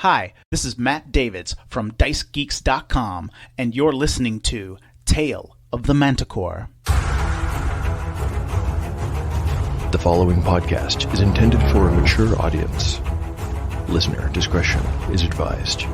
Hi, this is Matt Davids from DiceGeeks.com, and you're listening to Tale of the Manticore. The following podcast is intended for a mature audience. Listener discretion is advised.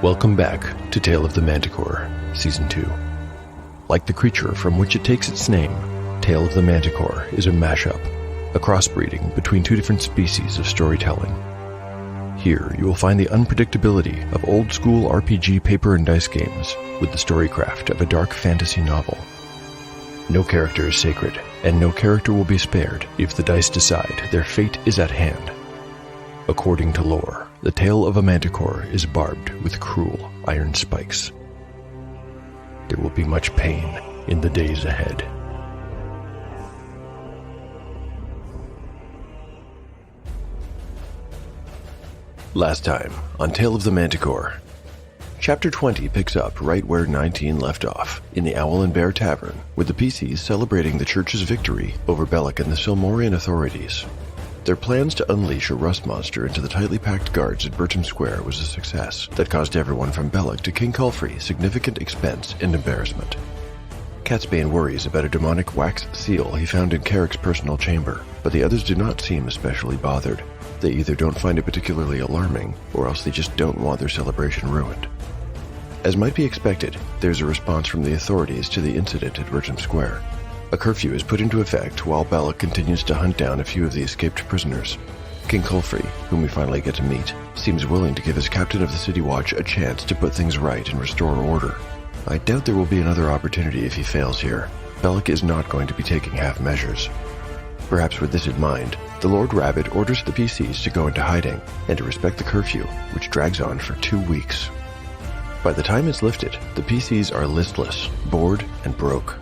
Welcome back to Tale of the Manticore, Season 2. Like the creature from which it takes its name, Tale of the Manticore is a mashup, a crossbreeding between two different species of storytelling. Here you will find the unpredictability of old-school RPG paper and dice games with the storycraft of a dark fantasy novel. No character is sacred, and no character will be spared if the dice decide their fate is at hand. According to lore, the tail of a manticore is barbed with cruel iron spikes. There will be much pain in the days ahead. Last time on Tale of the Manticore. Chapter 20 picks up right where 19 left off, in the Owl and Bear Tavern, with the PCs celebrating the church's victory over Bellic and the Silmorian authorities. Their plans to unleash a rust monster into the tightly packed guards at Bertram Square was a success that caused everyone from Bellic to King Culfrey significant expense and embarrassment. Catsbane worries about a demonic wax seal he found in Carrick's personal chamber, but the others do not seem especially bothered. They either don't find it particularly alarming, or else they just don't want their celebration ruined. As might be expected, there's a response from the authorities to the incident at Bertram Square. A curfew is put into effect while Bellic continues to hunt down a few of the escaped prisoners. King Culfrey, whom we finally get to meet, seems willing to give his captain of the City Watch a chance to put things right and restore order. I doubt there will be another opportunity if he fails here. Bellic is not going to be taking half measures. Perhaps with this in mind, the Lord Rabbit orders the PCs to go into hiding and to respect the curfew, which drags on for 2 weeks. By the time it's lifted, the PCs are listless, bored, and broke.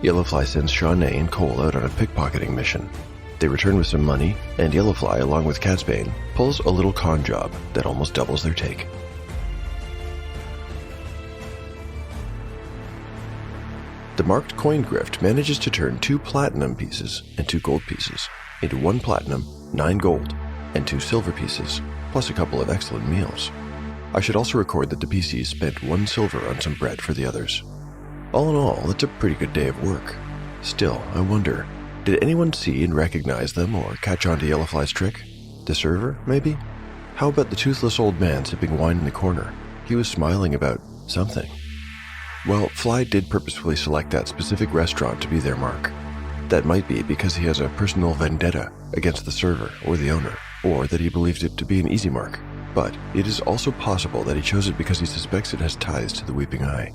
Yellowfly sends Shawnee and Cole out on a pickpocketing mission. They return with some money, and Yellowfly, along with Catsbane, pulls a little con job that almost doubles their take. The marked coin grift manages to turn 2 platinum pieces and 2 gold pieces into 1 platinum, 9 gold, and 2 silver pieces, plus a couple of excellent meals. I should also record that the PCs spent 1 silver on some bread for the others. All in all, it's a pretty good day of work. Still, I wonder, did anyone see and recognize them or catch on to Yellowfly's trick? The server, maybe? How about the toothless old man sipping wine in the corner? He was smiling about something. Well, Fly did purposefully select that specific restaurant to be their mark. That might be because he has a personal vendetta against the server or the owner, or that he believed it to be an easy mark. But it is also possible that he chose it because he suspects it has ties to the Weeping Eye.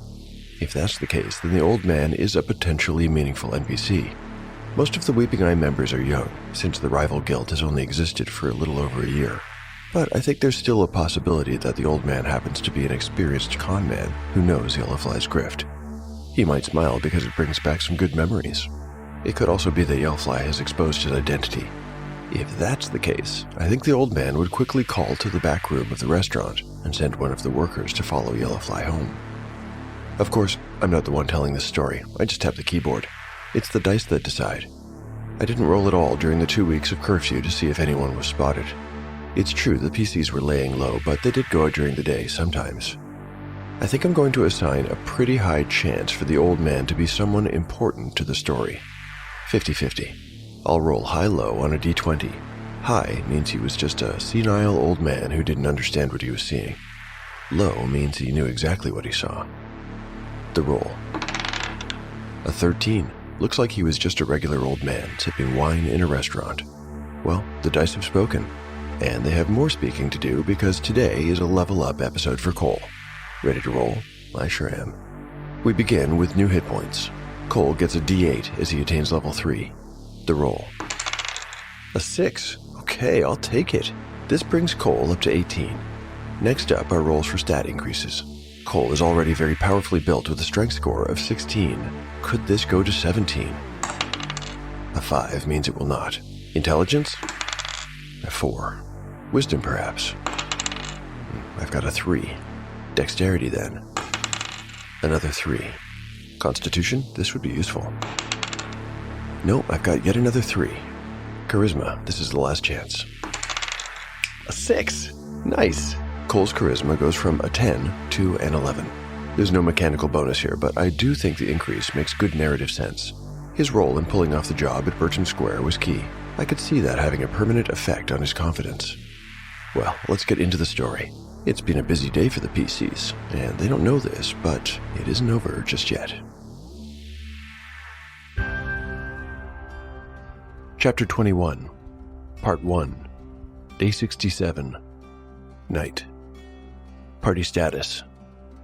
If that's the case, then the old man is a potentially meaningful NPC. Most of the Weeping Eye members are young, since the rival guild has only existed for a little over a year. But I think there's still a possibility that the old man happens to be an experienced con man who knows Yellowfly's grift. He might smile because it brings back some good memories. It could also be that Yellowfly has exposed his identity. If that's the case, I think the old man would quickly call to the back room of the restaurant and send one of the workers to follow Yellowfly home. Of course, I'm not the one telling this story. I just tap the keyboard. It's the dice that decide. I didn't roll at all during the 2 weeks of curfew to see if anyone was spotted. It's true the PCs were laying low, but they did go out during the day sometimes. I think I'm going to assign a pretty high chance for the old man to be someone important to the story. 50-50. I'll roll high-low on a d20. High means he was just a senile old man who didn't understand what he was seeing. Low means he knew exactly what he saw. The roll. A 13. Looks like he was just a regular old man sipping wine in a restaurant. Well, the dice have spoken, and they have more speaking to do because today is a level up episode for Cole. Ready to roll? I sure am. We begin with new hit points. Cole gets a d8 as he attains level 3. The roll. A 6. Okay, I'll take it. This brings Cole up to 18. Next up are rolls for stat increases. Cole is already very powerfully built with a strength score of 16. Could this go to 17? A 5 means it will not. Intelligence? A 4. Wisdom, perhaps. I've got a 3. Dexterity, then. Another 3. Constitution? This would be useful. No, I've got yet another 3. Charisma. This is the last chance. A 6. Nice. Cole's charisma goes from a 10 to an 11. There's no mechanical bonus here, but I do think the increase makes good narrative sense. His role in pulling off the job at Bertram Square was key. I could see that having a permanent effect on his confidence. Well, let's get into the story. It's been a busy day for the PCs, and they don't know this, but it isn't over just yet. Chapter 21, Part 1, Day 67, Night. Party status: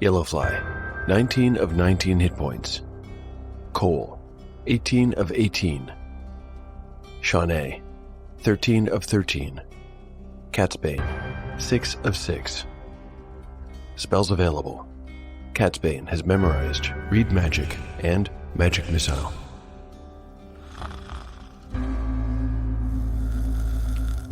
Yellowfly, 19 of 19 hit points. Cole, 18 of 18. Shawnee, 13 of 13. Catsbane, 6 of 6. Spells available: Catsbane has memorized Read Magic and Magic Missile.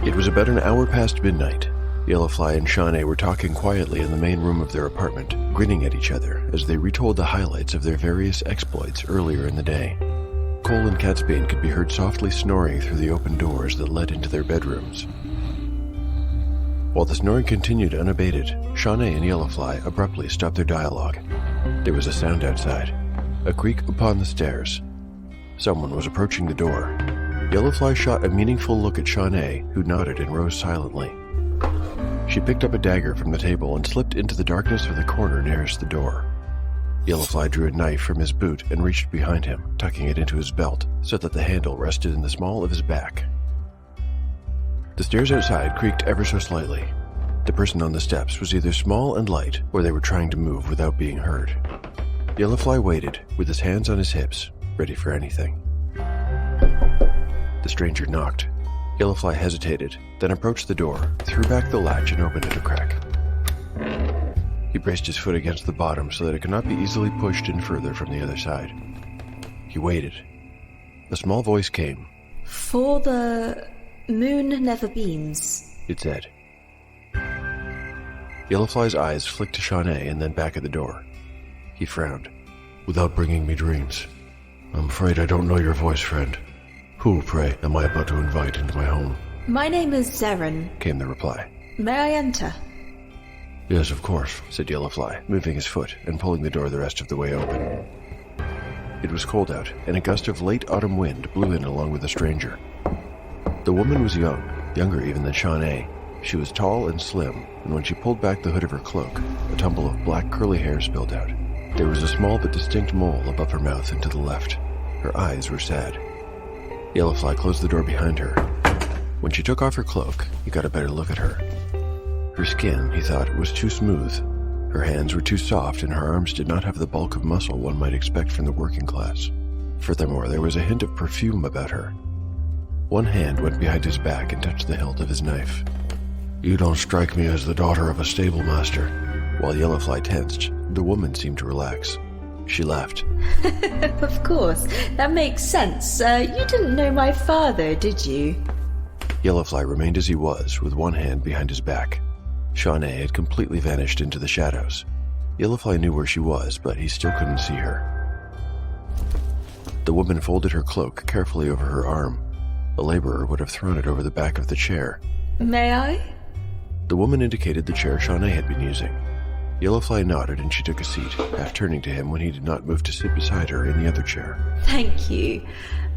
It was about an hour past midnight. Yellowfly and Shawnee were talking quietly in the main room of their apartment, grinning at each other as they retold the highlights of their various exploits earlier in the day. Cole and Catsbane could be heard softly snoring through the open doors that led into their bedrooms. While the snoring continued unabated, Shawnee and Yellowfly abruptly stopped their dialogue. There was a sound outside, a creak upon the stairs. Someone was approaching the door. Yellowfly shot a meaningful look at Shawnee, who nodded and rose silently. She picked up a dagger from the table and slipped into the darkness of the corner nearest the door. Yellowfly drew a knife from his boot and reached behind him, tucking it into his belt so that the handle rested in the small of his back. The stairs outside creaked ever so slightly. The person on the steps was either small and light, or they were trying to move without being heard. Yellowfly waited, with his hands on his hips, ready for anything. The stranger knocked. Yellowfly hesitated, then approached the door, threw back the latch and opened it a crack. He braced his foot against the bottom so that it could not be easily pushed in further from the other side. He waited. A small voice came. "For the moon never beams," it said. Yellowfly's eyes flicked to Shawnee and then back at the door. He frowned. "Without bringing me dreams. I'm afraid I don't know your voice, friend. Who, pray, am I about to invite into my home?" "My name is Zeren," came the reply. "May I enter?" "Yes, of course," said Yellowfly, moving his foot and pulling the door the rest of the way open. It was cold out, and a gust of late autumn wind blew in along with the stranger. The woman was young, younger even than Shawnee. She was tall and slim, and when she pulled back the hood of her cloak, a tumble of black curly hair spilled out. There was a small but distinct mole above her mouth and to the left. Her eyes were sad. Yellowfly closed the door behind her. When she took off her cloak, he got a better look at her. Her skin, he thought, was too smooth. Her hands were too soft, and her arms did not have the bulk of muscle one might expect from the working class. Furthermore, there was a hint of perfume about her. One hand went behind his back and touched the hilt of his knife. "You don't strike me as the daughter of a stable master." While Yellowfly tensed, the woman seemed to relax. She laughed. "Of course, that makes sense. You didn't know my father, did you?" Yellowfly remained as he was, with one hand behind his back. Shawnee had completely vanished into the shadows. Yellowfly knew where she was, but he still couldn't see her. The woman folded her cloak carefully over her arm. A laborer would have thrown it over the back of the chair. "May I?" The woman indicated the chair Shawnee had been using. Yellowfly nodded and she took a seat, half turning to him when he did not move to sit beside her in the other chair. "Thank you.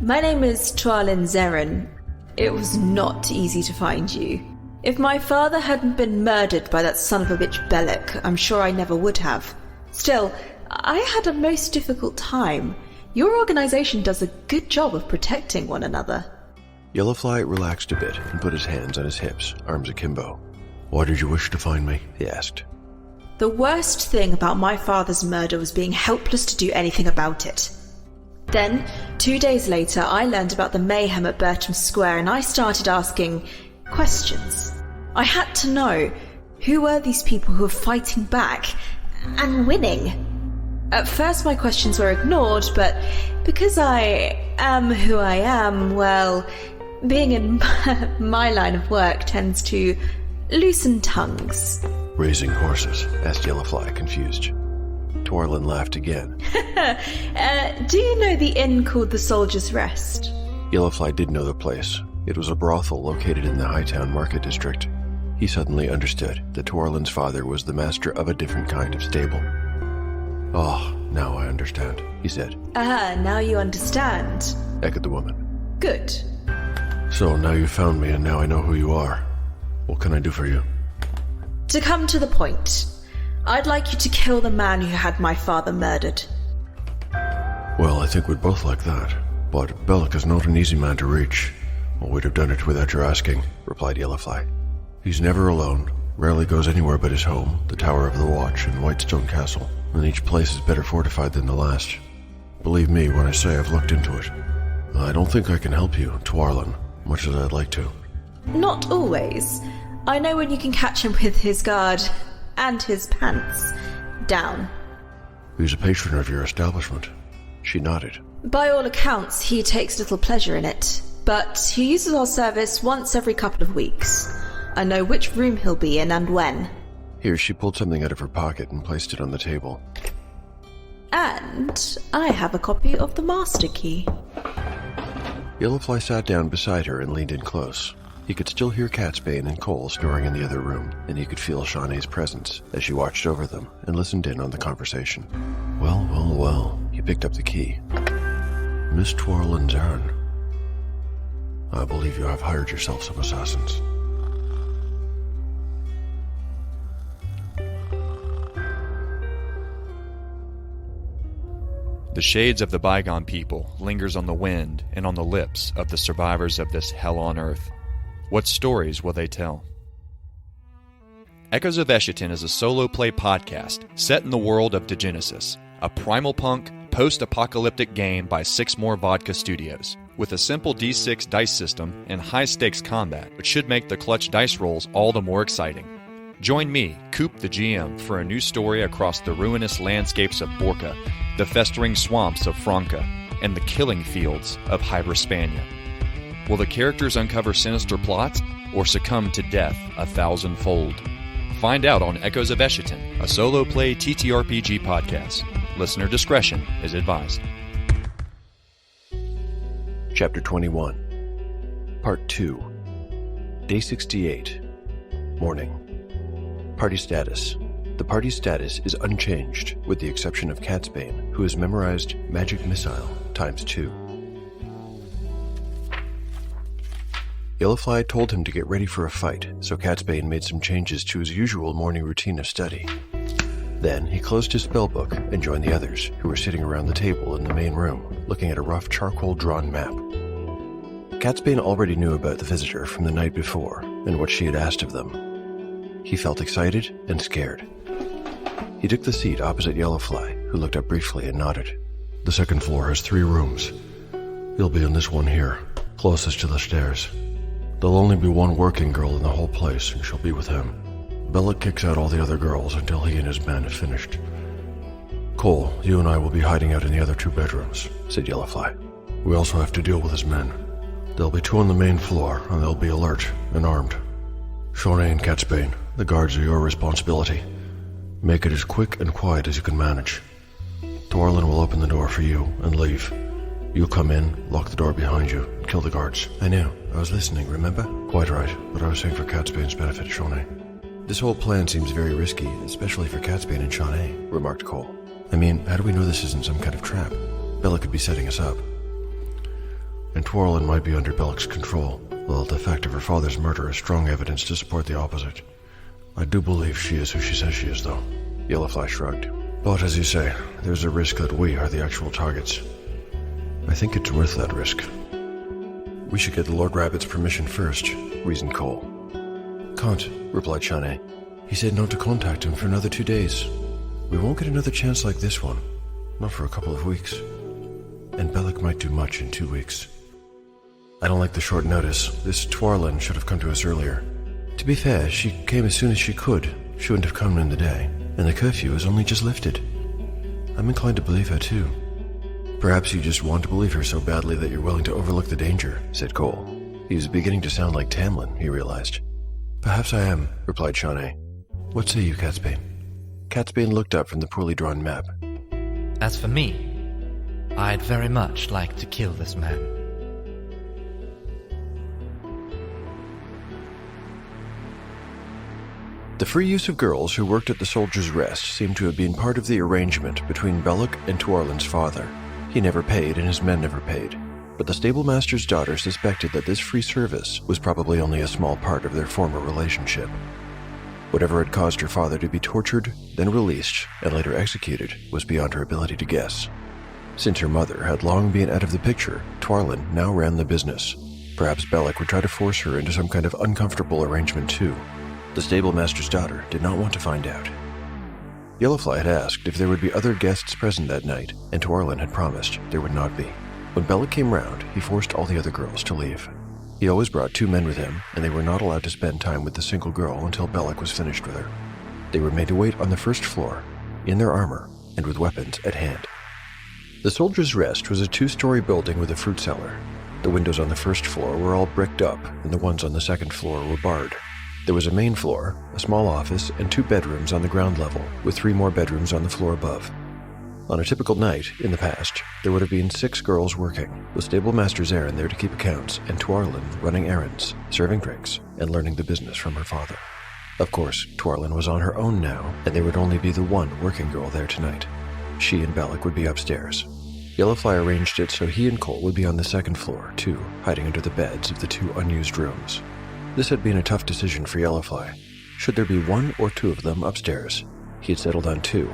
My name is Tualin Zeren. It was not easy to find you. If my father hadn't been murdered by that son of a bitch Bellic, I'm sure I never would have. Still, I had a most difficult time. Your organization does a good job of protecting one another." Yellowfly relaxed a bit and put his hands on his hips, arms akimbo. "Why did you wish to find me?" he asked. "The worst thing about my father's murder was being helpless to do anything about it. Then, 2 days later, I learned about the mayhem at Bertram Square and I started asking questions. I had to know, who were these people who were fighting back and winning? At first my questions were ignored, but because I am who I am, well, being in my line of work tends to loosen tongues. Raising horses? Asked Yellowfly, confused. Tuarlin laughed again. Do you know the inn called the Soldier's Rest? Yellowfly did know the place. It was a brothel located in the Hightown Market District. He suddenly understood that Tuarlin's father was the master of a different kind of stable. "Oh, now I understand," he said. Now you understand. Echoed the woman. Good. "So now you've found me and now I know who you are. What can I do for you?" To come to the point, I'd like you to kill the man who had my father murdered. "Well, I think we'd both like that. But Bellick is not an easy man to reach. Or we'd have done it without your asking," replied Yellowfly. "He's never alone, rarely goes anywhere but his home, the Tower of the Watch, and Whitestone Castle, and each place is better fortified than the last. Believe me when I say I've looked into it. I don't think I can help you, Tuarlin, much as I'd like to." Not always. I know when you can catch him with his guard and his pants down. "He's a patron of your establishment." She nodded. By all accounts, he takes little pleasure in it, but he uses our service once every couple of weeks. I know which room he'll be in and when. Here, she pulled something out of her pocket and placed it on the table. And I have a copy of the master key. Yellowfly sat down beside her and leaned in close. He could still hear Catsbane and Cole snoring in the other room, and he could feel Shawnee's presence as she watched over them and listened in on the conversation. Well, well, well. He picked up the key. "Miss Tuarlin's Arn. I believe you have hired yourself some assassins." The shades of the bygone people lingers on the wind and on the lips of the survivors of this hell on earth. What stories will they tell? Echoes of Eschaton is a solo play podcast set in the world of Degenesis, a primal punk, post-apocalyptic game by Six More Vodka Studios, with a simple D6 dice system and high-stakes combat, which should make the clutch dice rolls all the more exciting. Join me, Coop the GM, for a new story across the ruinous landscapes of Borca, the festering swamps of Franca, and the killing fields of Hybrispania. Will the characters uncover sinister plots, or succumb to death 1,000-fold? Find out on Echoes of Eschaton, a solo play TTRPG podcast. Listener discretion is advised. Chapter 21. Part 2. Day 68. Morning. Party status. The party's status is unchanged, with the exception of Catsbane, who has memorized Magic Missile ×2. Yellowfly told him to get ready for a fight, so Catsbane made some changes to his usual morning routine of study. Then he closed his spellbook and joined the others, who were sitting around the table in the main room, looking at a rough charcoal-drawn map. Catsbane already knew about the visitor from the night before, and what she had asked of them. He felt excited and scared. He took the seat opposite Yellowfly, who looked up briefly and nodded. "The second floor has 3 rooms. You'll be in this one here, closest to the stairs. There'll only be one working girl in the whole place, and she'll be with him. Bellick kicks out all the other girls until he and his men have finished. Cole, you and I will be hiding out in the other 2 bedrooms," said Yellowfly. "We also have to deal with his men. There'll be 2 on the main floor, and they'll be alert and armed. Shawnee and Catsbane, the guards are your responsibility. Make it as quick and quiet as you can manage. Tuarlin will open the door for you and leave. You come in, lock the door behind you, and kill the guards." "I knew. I was listening, remember?" "Quite right, but I was saying for Catsbane's benefit, Shawnee." "This whole plan seems very risky, especially for Catsbane and Shawnee," remarked Cole. "I mean, how do we know this isn't some kind of trap? Bellick could be setting us up. And Tuarlin might be under Bellick's control. Well, the fact of her father's murder is strong evidence to support the opposite. I do believe she is who she says she is, though." Yellowfly shrugged. "But as you say, there's a risk that we are the actual targets. I think it's worth that risk." "We should get the Lord Rabbit's permission first," reasoned Cole. "Can't," replied Shawnee. "He said not to contact him for another 2 days. We won't get another chance like this one. Not for a couple of weeks. And Bellick might do much in 2 weeks. I don't like the short notice. This Tuarlin should have come to us earlier. To be fair, she came as soon as she could. She wouldn't have come in the day. And the curfew has only just lifted. I'm inclined to believe her too." "Perhaps you just want to believe her so badly that you're willing to overlook the danger," said Cole. He was beginning to sound like Tamlin, he realized. "Perhaps I am," replied Shawnee. What say you, Catsbane? Catsbane looked up from the poorly drawn map. As for me, I'd very much like to kill this man. The free use of girls who worked at the Soldier's Rest seemed to have been part of the arrangement between Belloc and Tuarlin's father. He never paid and his men never paid, but the stablemaster's daughter suspected that this free service was probably only a small part of their former relationship. Whatever had caused her father to be tortured, then released, and later executed was beyond her ability to guess. Since her mother had long been out of the picture, Tuarlin now ran the business. Perhaps Belloc would try to force her into some kind of uncomfortable arrangement too. The stablemaster's daughter did not want to find out. Yellowfly had asked if there would be other guests present that night, and Tuarlin had promised there would not be. When Belloc came round, he forced all the other girls to leave. He always brought 2 men with him, and they were not allowed to spend time with the single girl until Belloc was finished with her. They were made to wait on the first floor, in their armor, and with weapons at hand. The Soldier's Rest was a 2-story building with a fruit cellar. The windows on the first floor were all bricked up, and the ones on the second floor were barred. There was a main floor, a small office, and 2 bedrooms on the ground level, with 3 more bedrooms on the floor above. On a typical night, in the past, there would have been 6 girls working, with stablemaster Zarin there to keep accounts, and Tuarlin running errands, serving drinks, and learning the business from her father. Of course, Tuarlin was on her own now, and there would only be the one working girl there tonight. She and Belloc would be upstairs. Yellowfly arranged it so he and Cole would be on the second floor, too, hiding under the beds of the 2 unused rooms. This had been a tough decision for Yellowfly. Should there be 1 or 2 of them upstairs? He had settled on 2.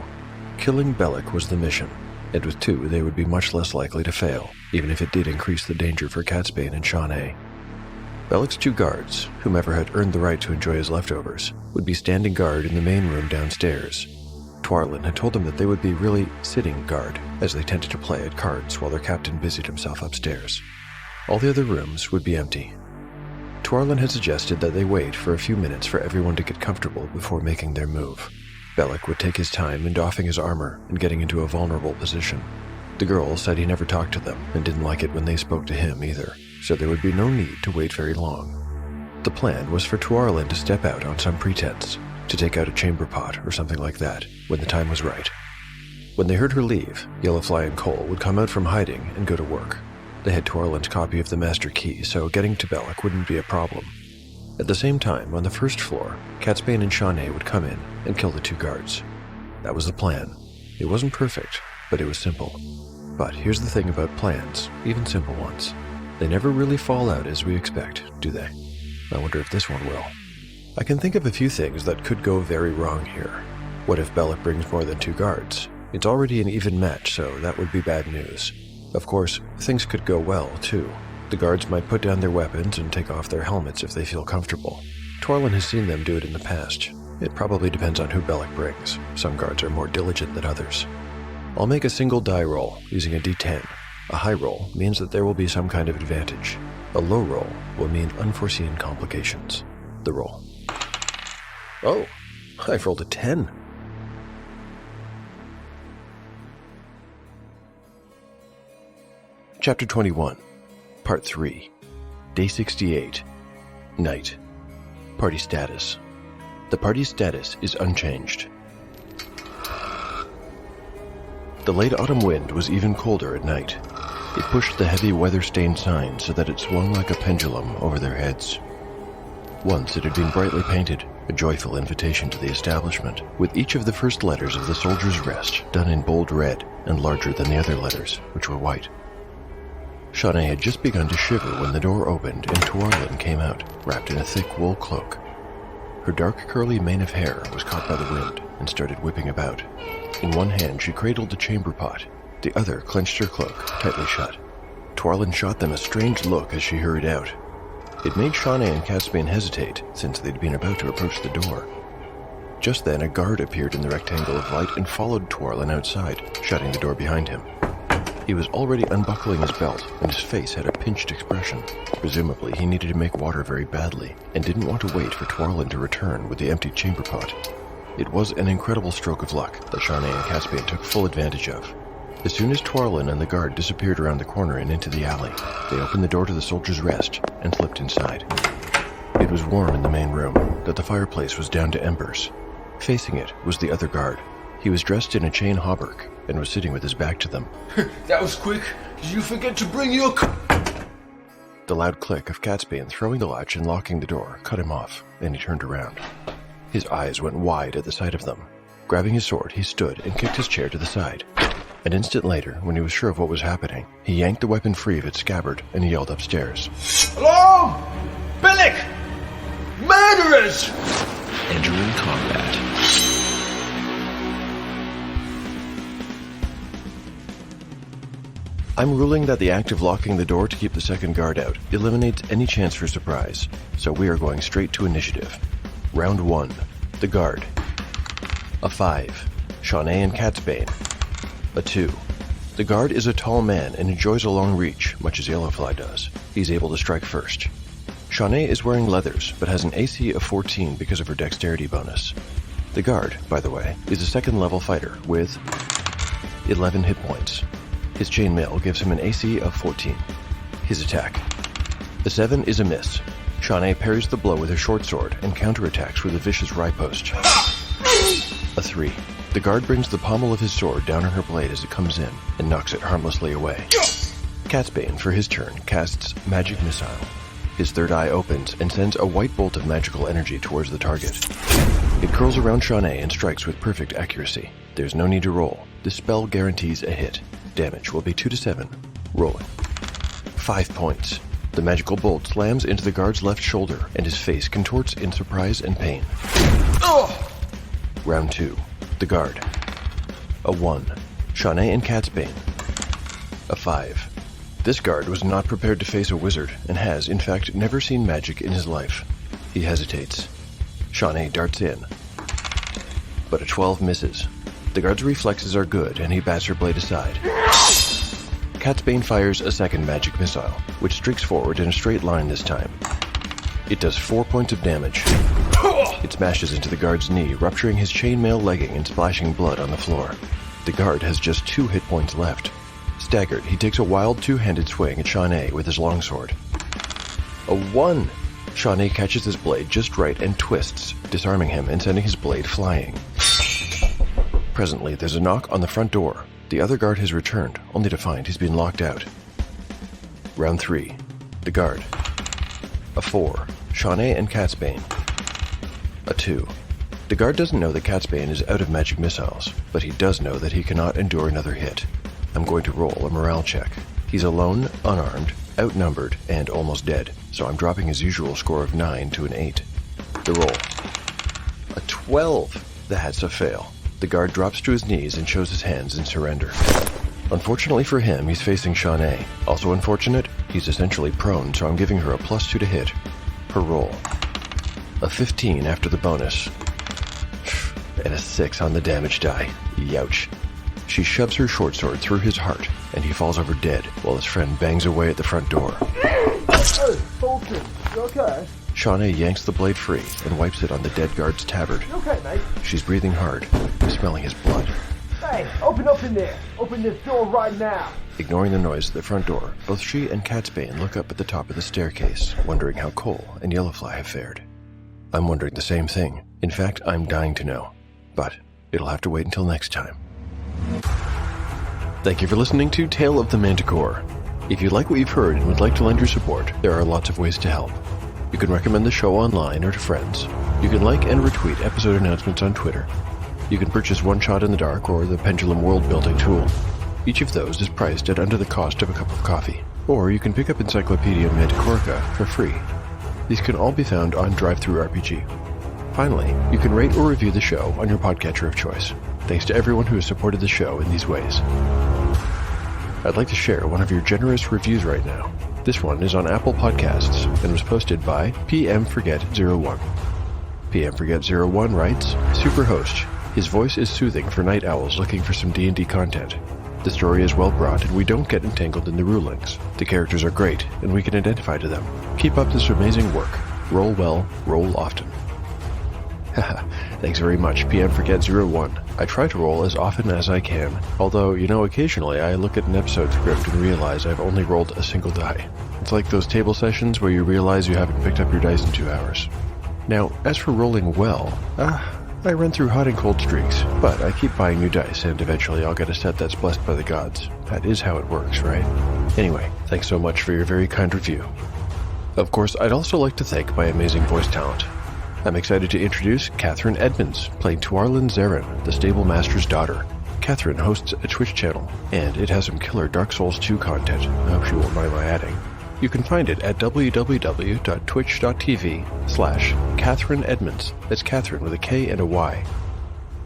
Killing Belloc was the mission, and with 2 they would be much less likely to fail, even if it did increase the danger for Catsbane and Shawnee. Belloc's 2 guards, whomever had earned the right to enjoy his leftovers, would be standing guard in the main room downstairs. Tuarlin had told them that they would be really sitting guard, as they tended to play at cards while their captain busied himself upstairs. All the other rooms would be empty. Tuarlin had suggested that they wait for a few minutes for everyone to get comfortable before making their move. Belloc would take his time in doffing his armor and getting into a vulnerable position. The girl said he never talked to them and didn't like it when they spoke to him either, so there would be no need to wait very long. The plan was for Tuarlin to step out on some pretense, to take out a chamber pot or something like that, when the time was right. When they heard her leave, Yellowfly and Cole would come out from hiding and go to work. They had Tuarlin's copy of the master key, so getting to Belloc wouldn't be a problem. At the same time, on the first floor, Catsbane and Shawnee would come in and kill the 2 guards. That was the plan. It wasn't perfect, but it was simple. But here's the thing about plans, even simple ones. They never really fall out as we expect, do they? I wonder if this one will. I can think of a few things that could go very wrong here. What if Belloc brings more than 2 guards? It's already an even match, so that would be bad news. Of course, things could go well, too. The guards might put down their weapons and take off their helmets if they feel comfortable. Tuarlin has seen them do it in the past. It probably depends on who Belloc brings. Some guards are more diligent than others. I'll make a single die roll, using a d10. A high roll means that there will be some kind of advantage. A low roll will mean unforeseen complications. The roll. Oh, I've rolled a 10. Chapter 21, Part 3, Day 68, Night. Party status. The party's status is unchanged. The late autumn wind was even colder at night. It pushed the heavy weather-stained sign so that it swung like a pendulum over their heads. Once it had been brightly painted, a joyful invitation to the establishment, with each of the first letters of the Soldier's Rest done in bold red and larger than the other letters, which were white. Shawnee had just begun to shiver when the door opened and Tuarlin came out, wrapped in a thick wool cloak. Her dark curly mane of hair was caught by the wind and started whipping about. In one hand she cradled the chamber pot, the other clenched her cloak, tightly shut. Tuarlin shot them a strange look as she hurried out. It made Shawnee and Catsbane hesitate, since they'd been about to approach the door. Just then a guard appeared in the rectangle of light and followed Tuarlin outside, shutting the door behind him. He was already unbuckling his belt, and his face had a pinched expression. Presumably, he needed to make water very badly, and didn't want to wait for Tuarlin to return with the empty chamber pot. It was an incredible stroke of luck that Shawnee and Catsbane took full advantage of. As soon as Tuarlin and the guard disappeared around the corner and into the alley, they opened the door to the Soldier's Rest and slipped inside. It was warm in the main room, but the fireplace was down to embers. Facing it was the other guard. He was dressed in a chain hauberk and was sitting with his back to them. That was quick. Did you forget to bring your... The loud click of Catsbane throwing the latch and locking the door cut him off, and he turned around. His eyes went wide at the sight of them. Grabbing his sword, he stood and kicked his chair to the side. An instant later, when he was sure of what was happening, he yanked the weapon free of its scabbard and yelled upstairs. Hello? Billick! Murderers! Entering combat. I'm ruling that the act of locking the door to keep the second guard out eliminates any chance for surprise, so we are going straight to initiative. Round 1. The guard. A 5. Shawnee and Catsbane. A 2. The guard is a tall man and enjoys a long reach, much as Yellowfly does. He's able to strike first. Shawnee is wearing leathers, but has an AC of 14 because of her dexterity bonus. The guard, by the way, is a second-level fighter with 11 hit points. His chainmail gives him an AC of 14. His attack. The 7 is a miss. Shawnee parries the blow with her short sword and counterattacks with a vicious riposte. A 3. The guard brings the pommel of his sword down on her blade as it comes in and knocks it harmlessly away. Catsbane, for his turn, casts Magic Missile. His third eye opens and sends a white bolt of magical energy towards the target. It curls around Shawnee and strikes with perfect accuracy. There's no need to roll. The spell guarantees a hit. Damage will be 2 to 7. Rolling. 5 points. The magical bolt slams into the guard's left shoulder, and his face contorts in surprise and pain. Round 2. The guard. A 1. Shawnee and Catsbane. A 5. This guard was not prepared to face a wizard, and has, in fact, never seen magic in his life. He hesitates. Shawnee darts in. But a 12 misses. The guard's reflexes are good, and he bats her blade aside. Catsbane fires a second magic missile, which streaks forward in a straight line this time. It does 4 points of damage. It smashes into the guard's knee, rupturing his chainmail legging and splashing blood on the floor. The guard has just 2 hit points left. Staggered, he takes a wild two-handed swing at Shawnee with his longsword. A 1! Shawnee catches his blade just right and twists, disarming him and sending his blade flying. Presently, there's a knock on the front door. The other guard has returned, only to find he's been locked out. Round 3. The guard. A 4. Shawnee and Catsbane. A 2. The guard doesn't know that Catsbane is out of magic missiles, but he does know that he cannot endure another hit. I'm going to roll a morale check. He's alone, unarmed, outnumbered, and almost dead, so I'm dropping his usual score of 9 to an 8. The roll. A 12! That's a fail. The guard drops to his knees and shows his hands in surrender. Unfortunately for him, he's facing Shawnee. Also unfortunate, he's essentially prone, so I'm giving her a +2 to hit. Her roll. A 15 after the bonus. And a 6 on the damage die. Youch. She shoves her short sword through his heart, and he falls over dead, while his friend bangs away at the front door. Hey, Falcon, you okay? Shawnee yanks the blade free and wipes it on the dead guard's tabard. You okay, mate? She's breathing hard, smelling his blood. Hey, open up in there. Open this door right now. Ignoring the noise at the front door, both she and Catsbane look up at the top of the staircase, wondering how Cole and Yellowfly have fared. I'm wondering the same thing. In fact, I'm dying to know. But it'll have to wait until next time. Thank you for listening to Tale of the Manticore. If you like what you've heard and would like to lend your support, there are lots of ways to help. You can recommend the show online or to friends. You can like and retweet episode announcements on Twitter. You can purchase One Shot in the Dark or the Pendulum World Building tool. Each of those is priced at under the cost of a cup of coffee. Or you can pick up Encyclopedia Manticorica for free. These can all be found on DriveThruRPG. Finally, you can rate or review the show on your podcatcher of choice. Thanks to everyone who has supported the show in these ways. I'd like to share one of your generous reviews right now. This one is on Apple Podcasts and was posted by PMForget01. PMForget01 writes, Superhost. His voice is soothing for night owls looking for some D&D content. The story is well brought and we don't get entangled in the rulings. The characters are great and we can identify to them. Keep up this amazing work. Roll well, roll often. Haha, thanks very much, PMForget01. I try to roll as often as I can, although, occasionally I look at an episode script and realize I've only rolled a single die. It's like those table sessions where you realize you haven't picked up your dice in 2 hours. Now, as for rolling well, I run through hot and cold streaks, but I keep buying new dice, and eventually I'll get a set that's blessed by the gods. That is how it works, right? Anyway, thanks so much for your very kind review. Of course, I'd also like to thank my amazing voice talent. I'm excited to introduce Catherine Edmonds, playing Tuarlin Zarin, the Stable Master's daughter. Catherine hosts a Twitch channel, and it has some killer Dark Souls 2 content. I hope she won't mind my adding. You can find it at www.twitch.tv/Catherine Edmonds. That's Catherine with a K and a Y.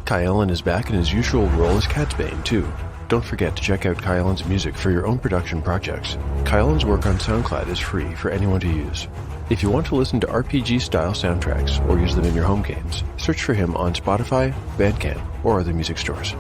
Kai Ellen is back in his usual role as Catsbane, too. Don't forget to check out Kai Ellen's music for your own production projects. Kai Ellen's work on SoundCloud is free for anyone to use. If you want to listen to RPG-style soundtracks or use them in your home games, search for him on Spotify, Bandcamp, or other music stores.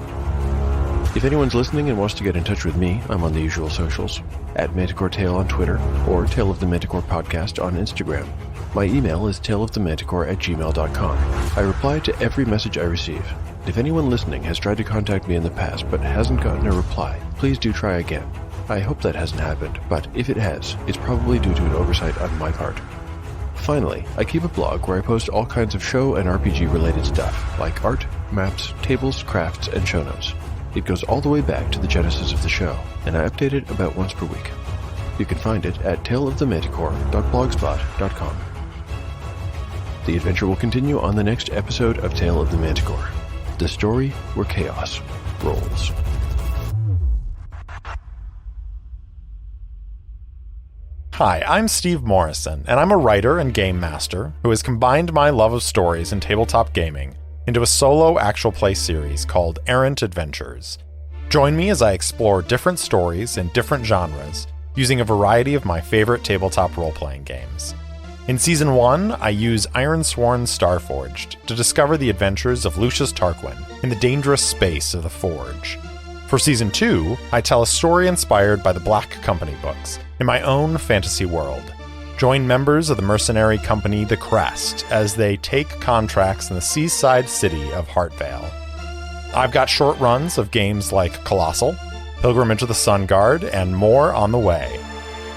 If anyone's listening and wants to get in touch with me, I'm on the usual socials, at Manticore Tale on Twitter, or Tale of the Manticore Podcast on Instagram. My email is taleofthemanticore@gmail.com. I reply to every message I receive. If anyone listening has tried to contact me in the past but hasn't gotten a reply, please do try again. I hope that hasn't happened, but if it has, it's probably due to an oversight on my part. Finally, I keep a blog where I post all kinds of show and RPG-related stuff, like art, maps, tables, crafts, and show notes. It goes all the way back to the genesis of the show, and I update it about once per week. You can find it at taleofthemanticore.blogspot.com. The adventure will continue on the next episode of Tale of the Manticore, the story where chaos rolls. Hi, I'm Steve Morrison, and I'm a writer and game master who has combined my love of stories and tabletop gaming into a solo actual play series called Errant Adventures. Join me as I explore different stories in different genres using a variety of my favorite tabletop role-playing games. In Season 1, I use Ironsworn Starforged to discover the adventures of Lucius Tarquin in the dangerous space of the Forge. For Season 2, I tell a story inspired by the Black Company books in my own fantasy world. Join members of the mercenary company The Crest as they take contracts in the seaside city of Heartvale. I've got short runs of games like Colossal, Pilgrimage of the Sun Guard, and more on the way.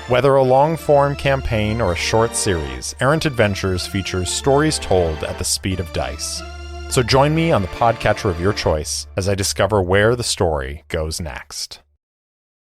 Whether a long-form campaign or a short series, Errant Adventures features stories told at the speed of dice. So join me on the podcatcher of your choice as I discover where the story goes next.